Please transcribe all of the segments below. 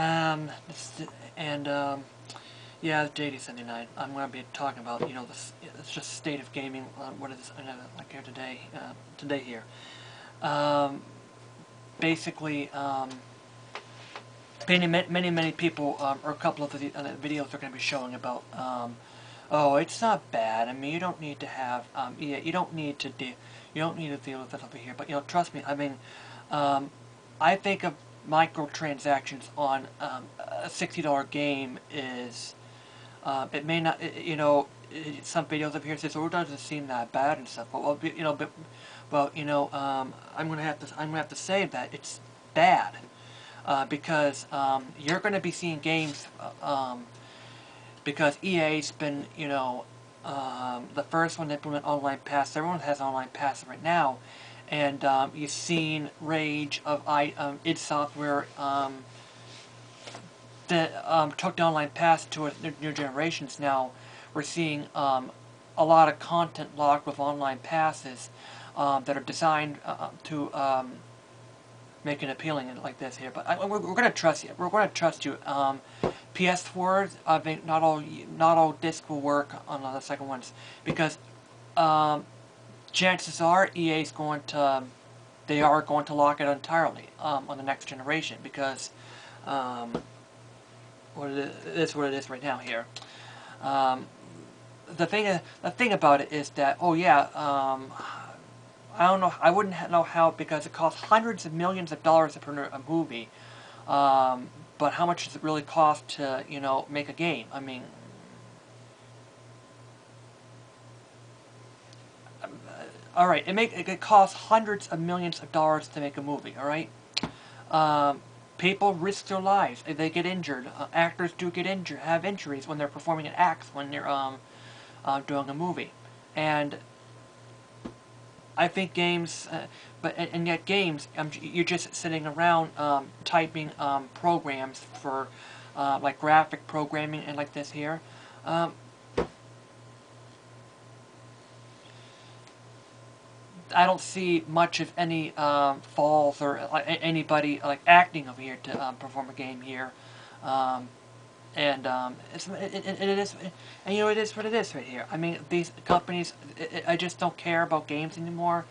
This, and yeah, JD79. I'm going to be talking about, this. It's just state of gaming. What is like here today? Today here. Um, Basically, many people, or a couple of the videos are going to be showing about. Oh, it's not bad. I mean, you don't need to have. Yeah, you don't need to deal with it over here. But trust me. I mean, I think of microtransactions on a $60 game is it may not some videos up here says, oh, it doesn't seem that bad and stuff, but I'm gonna have to say that it's bad because you're gonna be seeing games because EA's been the first one to implement online pass. Everyone has online pass right now, and you've seen rage of id Software that took the online pass to new generations. Now we're seeing a lot of content locked with online passes that are designed to make it appealing and like this here. But we're going to trust you. We're going to trust you. PS4s, I think not all discs will work on the second ones because chances are EA's going to they are going to lock it entirely on the next generation because what it is what it is right now here. The thing about it is that I don't know, I wouldn't know how, because it costs hundreds of millions of dollars to produce a movie, but how much does it really cost to make a game? I mean, all right, it costs hundreds of millions of dollars to make a movie. All right, people risk their lives. They get injured. Actors do get injured, have injuries when they're performing an act, when they're doing a movie, and I think games, and yet games, you're just sitting around typing programs for like graphic programming and like this here. I don't see much of any falls or anybody like acting over here to perform a game here, and it is, and it is what it is right here. I mean, these companies, I just don't care about games anymore.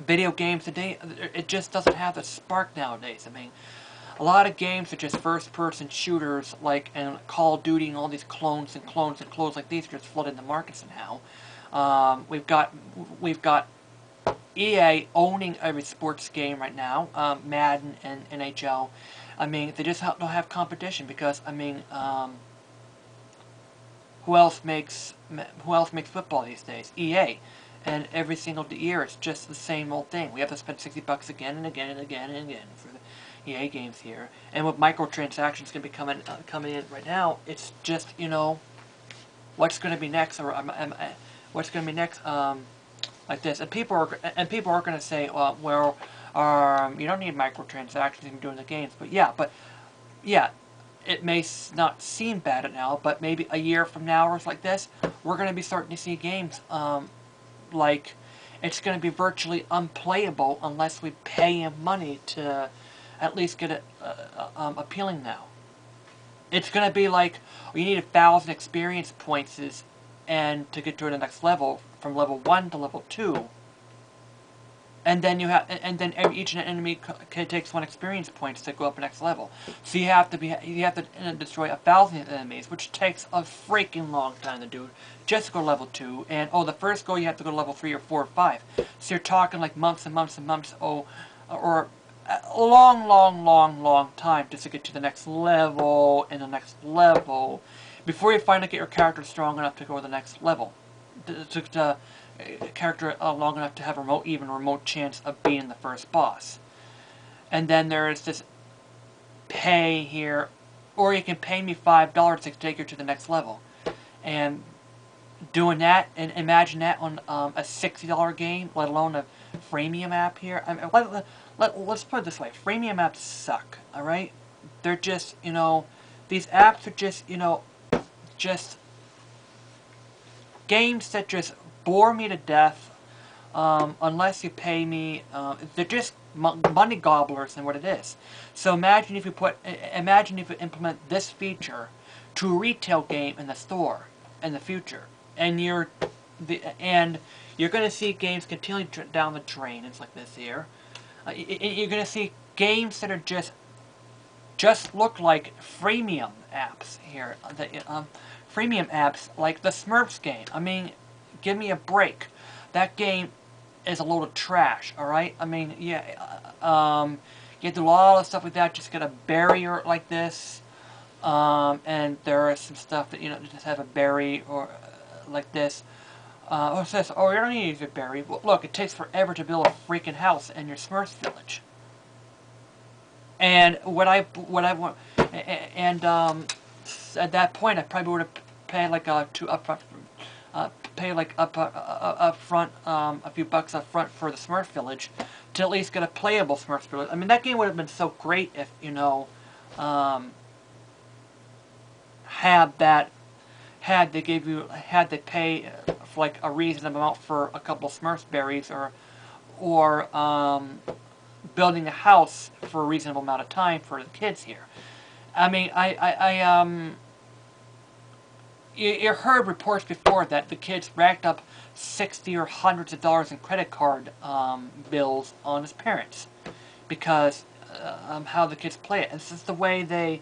Video games today, it just doesn't have the spark nowadays. I mean, a lot of games are just first-person shooters, like and Call of Duty and all these clones and clones and clones like these are just flooding the markets now. We've got EA owning every sports game right now, Madden and NHL. I mean, they just don't have competition because I mean, who else makes football these days? EA. And every single year, it's just the same old thing. We have to spend $60 again and again and again and again for the EA games here. And with microtransactions going to be coming in right now, it's just what's going to be next, or what's going to be next, like this. And people are going to say, well, you don't need microtransactions in doing the games. But yeah, it may not seem bad now, but maybe a year from now or like this, we're going to be starting to see games. Like, it's going to be virtually unplayable unless we pay him money to at least get it appealing now. It's going to be like, you need 1,000 experience points and to get to the next level, from level 1 to level 2. And then each enemy takes 1 experience points to go up the next level. So you have to destroy 1,000 enemies, which takes a freaking long time to do, just to go to level 2. And the first go you have to go to level 3 or 4 or 5. So you're talking like months and months and months, or a long time just to get to the next level and the next level before you finally get your character strong enough to go to the next level. Character long enough to have a remote chance of being the first boss. And then there is this pay here, or you can pay me $5 to take you to the next level. And doing that, and imagine that on a $60 game, let alone a freemium app here. I mean, let's put it this way: freemium apps suck. All right, they're just these apps are just just games that just bore me to death, unless you pay me. They're just money gobblers, and what it is. So imagine if you implement this feature to a retail game in the store in the future, and you're going to see games continually down the drain. It's like this here. You're going to see games that are just look like freemium apps here. Freemium apps like the Smurfs game. I mean, give me a break. That game is a load of trash, alright? I mean, yeah, you do a lot of stuff like that, just get a barrier like this, and there is some stuff that, just have a berry, or like this. It says, oh, you don't need to use a berry. Well, look, it takes forever to build a freaking house in your Smurfs village. And what I want, and at that point, I probably would have paid like a few bucks up front for the Smurf Village to at least get a playable Smurf Village. I mean, that game would have been so great if had they pay for like a reasonable amount for a couple of Smurf berries, or building a house for a reasonable amount of time for the kids here. I mean, you heard reports before that the kids racked up 60 or hundreds of dollars in credit card bills on his parents because how the kids play it. This is the way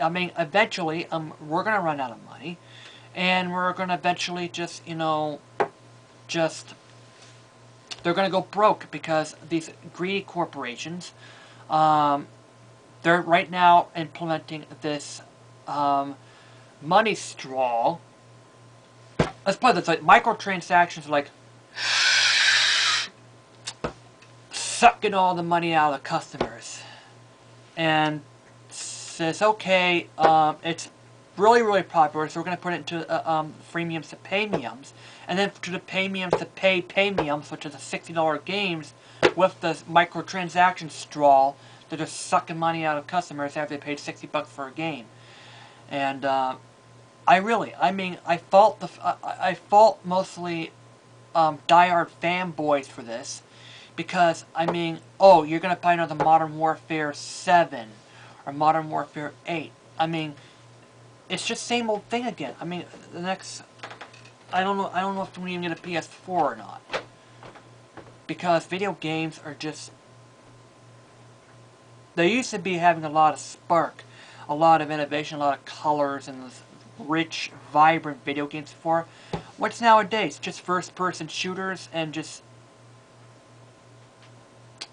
I mean, eventually, we're going to run out of money, and we're going to eventually they're going to go broke because these greedy corporations, they're right now implementing this money straw. Let's put it this way, microtransactions are like sucking all the money out of the customers. And says, okay, it's really popular, so we're going to put it into freemiums to paymiums, and then to the paymiums to paymiums, which is the $60 games with the microtransaction straw that are sucking money out of customers after they paid $60 for a game. And I fault mostly diehard fanboys for this, because I mean, oh, you're going to buy another Modern Warfare 7 or Modern Warfare 8. I mean, it's just same old thing again. I mean, the next, I don't know if we even get a PS4 or not, because video games are just, they used to be having a lot of spark, a lot of innovation, a lot of colors, and this rich, vibrant video games before. What's nowadays? Just first-person shooters and just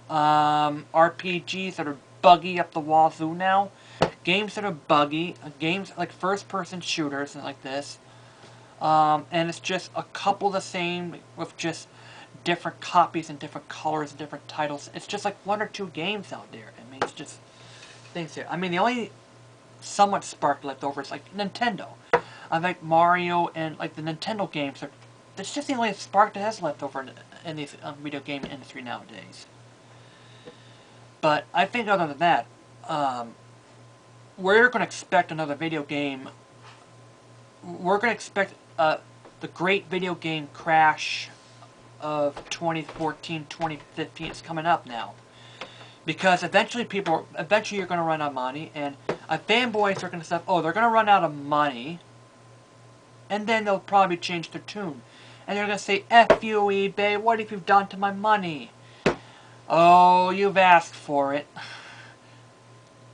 RPGs that are buggy up the wazoo now. Games that are buggy, games like first-person shooters and like this, and it's just a couple of the same with just different copies and different colors and different titles. It's just like one or two games out there. I mean, it's just things there. I mean, the only somewhat spark left over is like Nintendo. I like Mario and like the Nintendo games are. That's just the only spark that has left over in the video game industry nowadays. But I think other than that, we're going to expect another video game. We're going to expect the great video game crash of 2014, 2015 is coming up now. Because eventually you're going to run out of money, and fanboys are going to say, oh, they're going to run out of money, and then they'll probably change their tune. And they're going to say, F you, eBay, what have you done to my money? Oh, you've asked for it.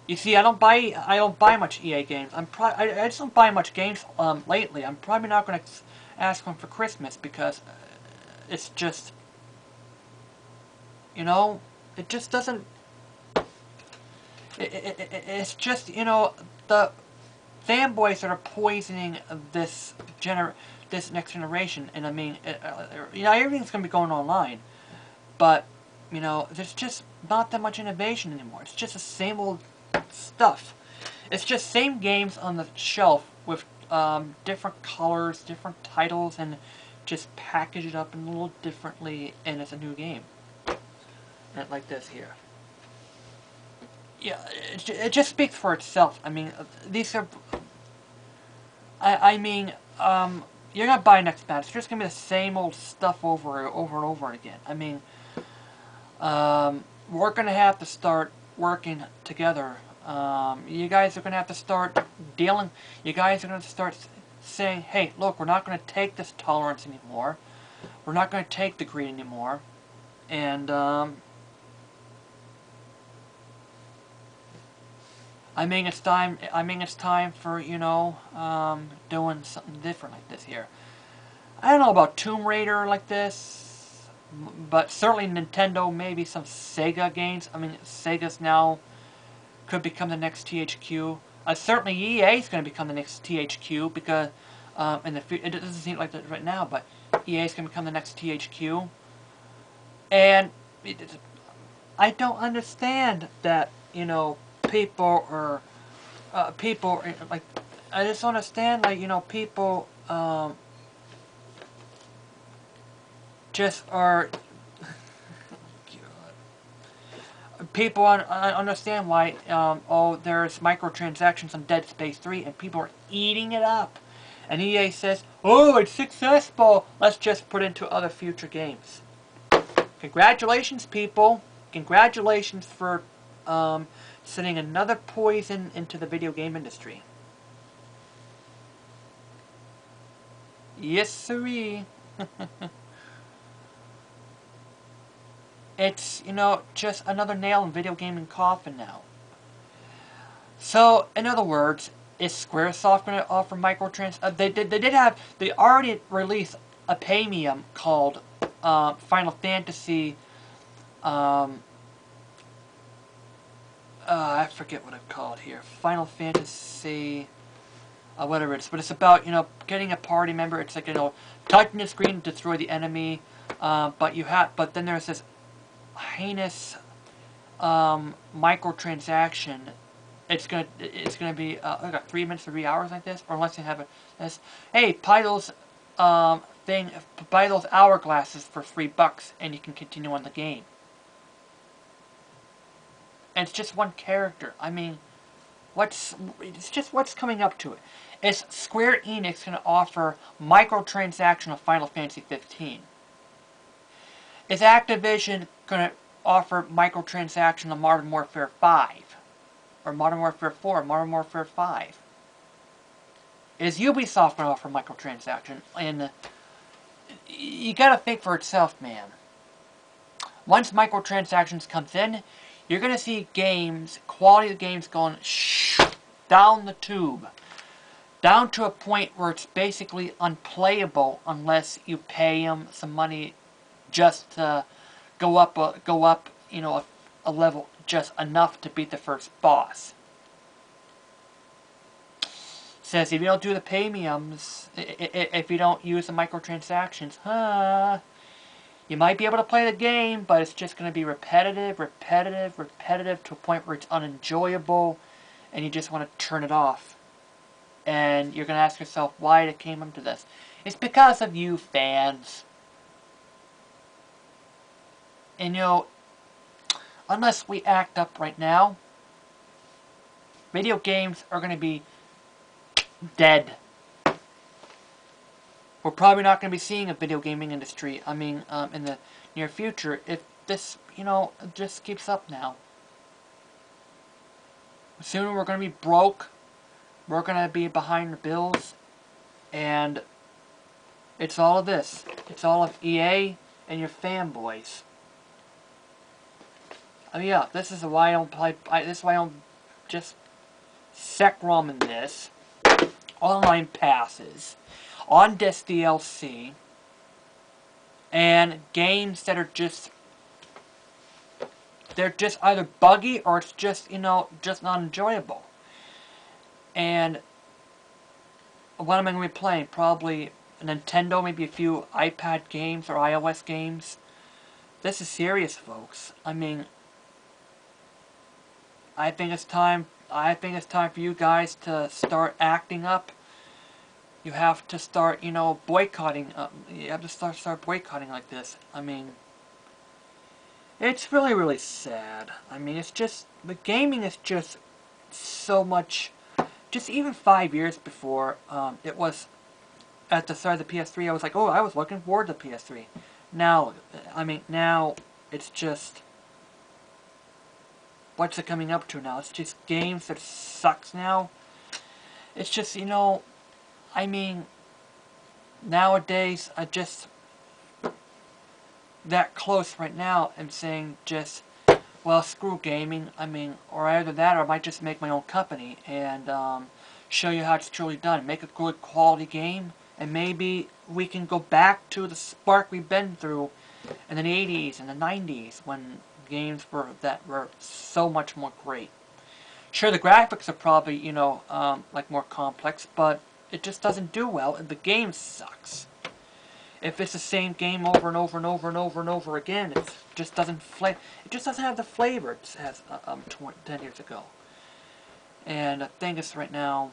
You see, I don't buy much EA games. I just don't buy much games lately. I'm probably not going to ask one for Christmas because it's just, it just doesn't. It's just, the fanboys that are poisoning this next generation. And I mean, everything's going to be going online, but there's just not that much innovation anymore. It's just the same old stuff. It's just same games on the shelf with different colors, different titles, and just package it up a little differently, and it's a new game. And like this here. Yeah, it just speaks for itself. I mean, these are. you're gonna buy next match. It's just gonna be the same old stuff over and over again. I mean, we're gonna have to start working together. You guys are gonna have to start dealing. You guys are gonna start saying, "Hey, look, we're not gonna take this tolerance anymore. We're not gonna take the greed anymore." And I mean, it's time. I mean, it's time for doing something different like this here. I don't know about Tomb Raider like this, but certainly Nintendo, maybe some Sega games. I mean, Sega's now could become the next THQ. Certainly EA is going to become the next THQ because in the future, it doesn't seem like that right now, but EA is going to become the next THQ. And I don't understand that people are like, I just don't understand, like, people just are people understand why oh, there's microtransactions on Dead Space 3 and people are eating it up, and EA says, oh, it's successful, let's just put it into other future games. Congratulations, people. Congratulations for sending another poison into the video game industry. Yes, sirree. It's, just another nail in video gaming coffin now. So, in other words, is Squaresoft going to offer microtrans? They already released a premium called Final Fantasy. I forget what it's called here. Final Fantasy. Whatever it is, but it's about getting a party member. It's like touching the screen to destroy the enemy. But then there's this heinous microtransaction. It's gonna be like 3 minutes to 3 hours like this, or unless you have this. Hey, buy those buy those hourglasses for $3, and you can continue on the game. And it's just one character. I mean, it's just what's coming up to it. Is Square Enix going to offer microtransaction of Final Fantasy 15? Is Activision going to offer microtransaction of Modern Warfare 5? Or Modern Warfare 4, Modern Warfare 5? Is Ubisoft going to offer microtransaction? And you got to think for itself, man. Once microtransactions comes in, you're going to see games, quality of games going down the tube. Down to a point where it's basically unplayable unless you pay them some money just to go up, a level just enough to beat the first boss. Says if you don't do the premiums, if you don't use the microtransactions, you might be able to play the game, but it's just going to be repetitive to a point where it's unenjoyable, and you just want to turn it off. And you're going to ask yourself why it came up to this. It's because of you fans. And unless we act up right now, video games are going to be dead. We're probably not going to be seeing a video gaming industry, in the near future if this, just keeps up now. Soon we're going to be broke. We're going to be behind the bills. And it's all of this. It's all of EA and your fanboys. I mean, yeah, this is why I don't play. This is why I don't just sec-rom in this. Online passes on this DLC, and games that are they're just either buggy or it's just just not enjoyable. And what am I going to be playing? Probably Nintendo, maybe a few iPad games or iOS games. This is serious, folks. I mean, I think it's time for you guys to start acting up. You have to start, boycotting. You have to start boycotting like this. I mean, it's really, really sad. I mean, it's just, the gaming is just so much. Just even 5 years before, it was at the start of the PS3, I was like, oh, I was looking forward to PS3. Now, now it's just, what's it coming up to now? It's just games that sucks now. It's just, I mean, nowadays, I just, that close right now, I'm saying just, well, screw gaming. Or either that, or I might just make my own company and show you how it's truly done. Make a good quality game, and maybe we can go back to the spark we've been through in the 80s and the 90s when games that were so much more great. Sure, the graphics are probably, like more complex, but it just doesn't do well, and the game sucks. If it's the same game over and over and over and over and over again, it just doesn't have the flavor it has 10 years ago. And I think it's right now,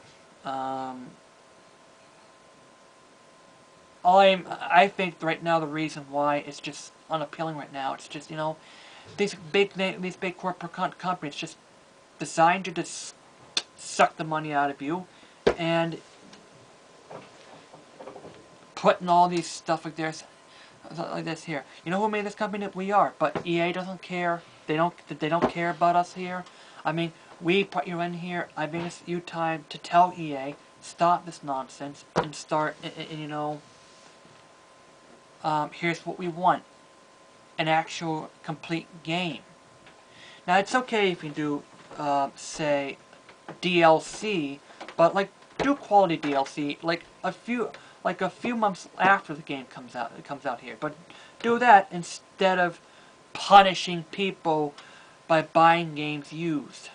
I think right now the reason why it's just unappealing right now, it's just, these big corporate companies just designed to just suck the money out of you, and putting all these stuff like this here. You know who made this company? We are, but EA doesn't care. They don't care about us here. We put you in here. I think it's you time to tell EA, stop this nonsense and start. Here's what we want: an actual complete game. Now it's okay if you do, say, DLC, but like do quality DLC, like a few months after the game comes out. It comes out here, but do that instead of punishing people by buying games used.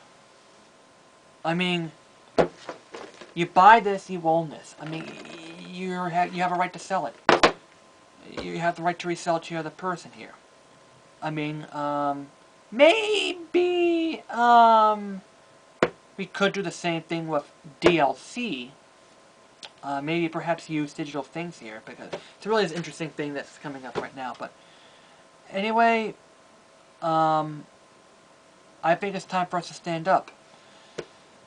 You buy this, you own this. You have a right to sell it. You have the right to resell it to the other person here. Maybe we could do the same thing with DLC. Maybe perhaps use digital things here, because it's really an interesting thing that's coming up right now. But anyway, I think it's time for us to stand up.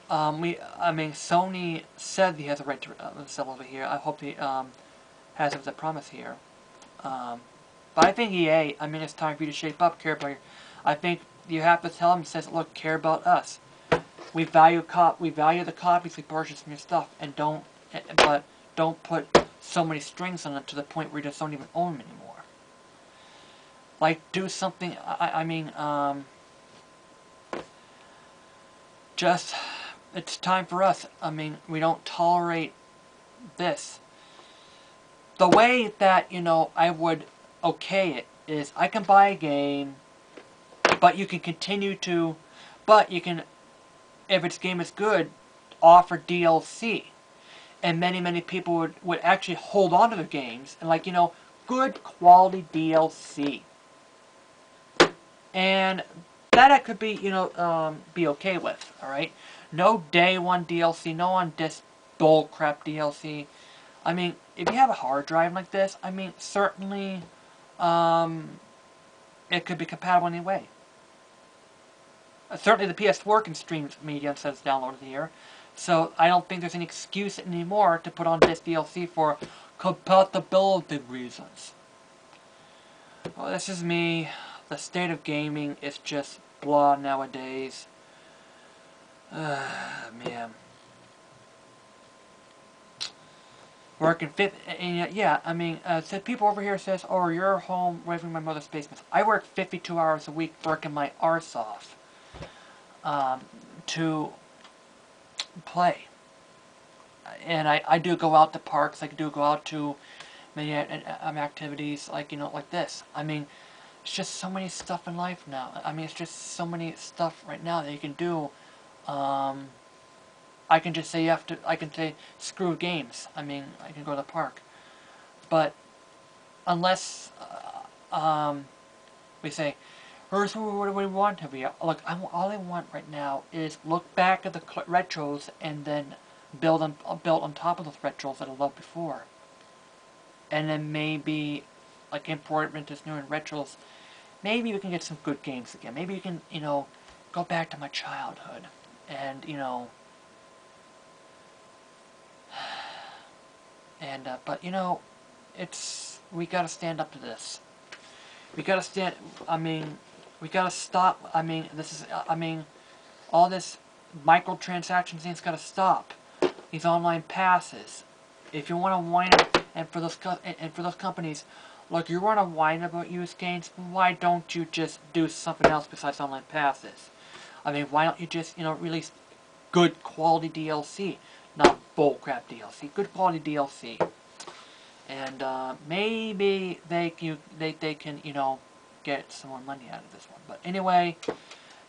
Sony said he has a right to sell over here. I hope he has it as a promise here. But I think EA, it's time for you to shape up, care about your... I think you have to tell them, says, look, care about us. We value the copies we purchase from your stuff, and don't put so many strings on it to the point where you just don't even own them anymore. Like, do something, just, it's time for us. We don't tolerate this. The way that, I would okay it is, I can buy a game, but you can continue to, if its game is good, offer DLC. And many people would actually hold on to their games, and good quality DLC. And that I could be, be okay with, alright? No day one DLC, no on disc bullcrap DLC. If you have a hard drive like this, certainly, it could be compatible anyway. Certainly the PS4 can stream media instead of downloaded here. So I don't think there's any excuse anymore to put on disc DLC for compatibility reasons. Well, this is me. The state of gaming is just blah nowadays. Man. Working so people over here says, oh, you're home living in my mother's basement. I work 52 hours a week working my arse off to play. And I do go out to parks, I do go out to many activities like this. It's just so many stuff in life now. It's just so many stuff right now that you can do. I can just say I can say screw games. I can go to the park. But unless we say, here's what do we want to be? Look, all I want right now is look back at the retros and then build on top of those retros that I loved before. And then maybe, like, import this new and retros. Maybe we can get some good games again. Maybe you can, go back to my childhood. And, And but you know, we gotta stand up to this. We gotta stand. I mean, we gotta stop. I mean, this is. I mean, all this microtransaction thing's gotta stop. These online passes. If you want to whine, and for those companies, look, you want to whine about used games. Why don't you just do something else besides online passes? I mean, why don't you just release good quality DLC, not bullcrap DLC. Good quality DLC, and maybe they can get some more money out of this one. But anyway,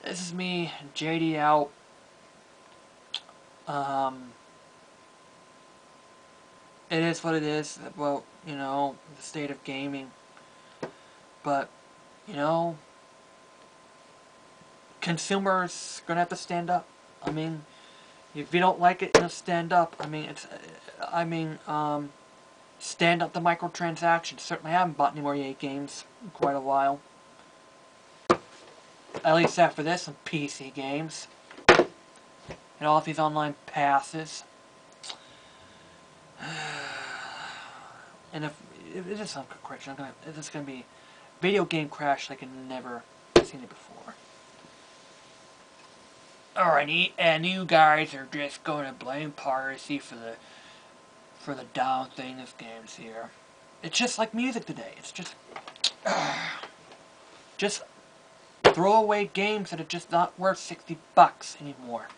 this is me, JD out. It is what it is about, the state of gaming. But, you know, consumers gonna have to stand up. I mean, if you don't like it, stand up. I mean, stand up to microtransactions. Certainly haven't bought any more EA games in quite a while. At least after this, some PC games. And all of these online passes. And if it is some correction, it's gonna be video game crash like I've never seen it before. Alright, and you guys are just gonna blame piracy for the down thing this game's here. It's just like music today. It's just throw away games that are just not worth $60 anymore.